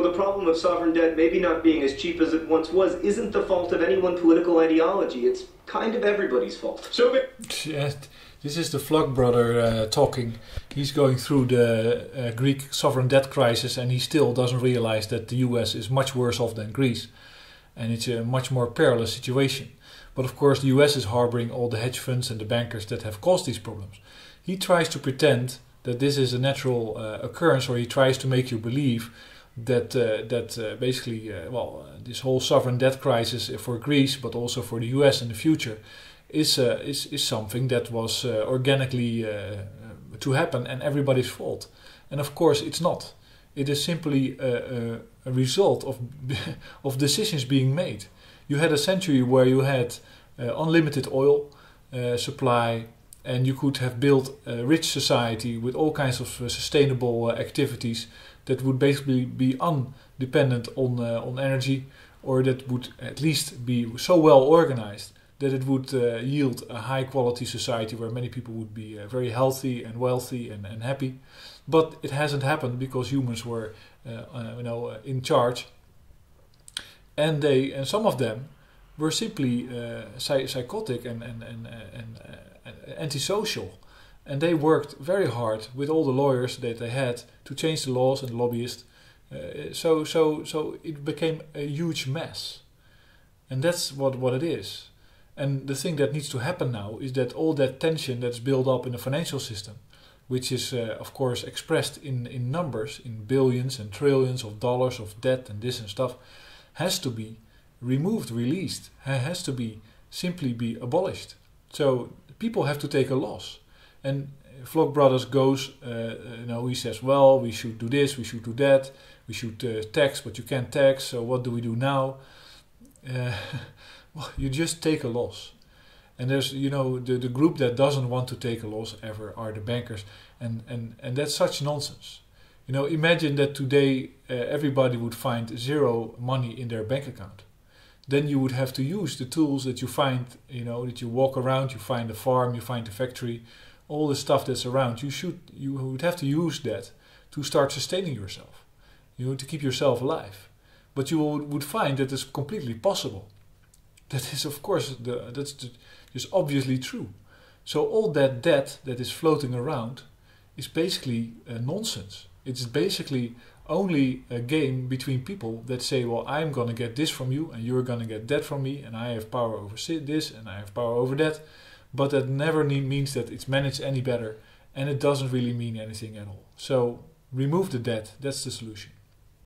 The problem of sovereign debt maybe not being as cheap as it once was isn't the fault of any one political ideology. It's kind of everybody's fault. So, yes, this is the Vlog brother talking. He's going through the Greek sovereign debt crisis, and he still doesn't realize that the US is much worse off than Greece. And it's a much more perilous situation. But of course the US is harboring all the hedge funds and the bankers that have caused these problems. He tries to pretend that this is a natural occurrence, or he tries to make you believe that basically this whole sovereign debt crisis for Greece, but also for the US in the future, is something that was organically to happen and everybody's fault. And of course it's not. It is simply a result of decisions being made. You had a century where you had unlimited oil supply, and you could have built a rich society with all kinds of sustainable activities that would basically be undependent on energy, or that would at least be so well organized that it would yield a high quality society where many people would be very healthy and wealthy and happy. But it hasn't happened because humans were in charge, and some of them were simply psychotic and antisocial, and they worked very hard with all the lawyers that they had to change the laws and lobbyists. So it became a huge mess, and that's what it is. And the thing that needs to happen now is that all that tension that's built up in the financial system, which is of course expressed in numbers, in billions and trillions of dollars of debt and this and stuff, has to be removed, released, has to be simply be abolished. So people have to take a loss. And Vlog Brothers goes, he says, well, we should do this, we should do that, we should tax, but you can't tax, so what do we do now? Well, you just take a loss. And there's, the group that doesn't want to take a loss ever are the bankers. And that's such nonsense. Imagine that today everybody would find zero money in their bank account. Then you would have to use the tools that you find, that you walk around, you find a farm, you find a factory, all the stuff that's around. You would have to use that to start sustaining yourself, to keep yourself alive. But you would find that it's completely possible. That is, of course, just obviously true. So all that debt that is floating around is basically nonsense. It's basically only a game between people that say, well, I'm going to get this from you and you're going to get that from me, and I have power over this and I have power over that. But that never means that it's managed any better, and it doesn't really mean anything at all. So remove the debt. That's the solution.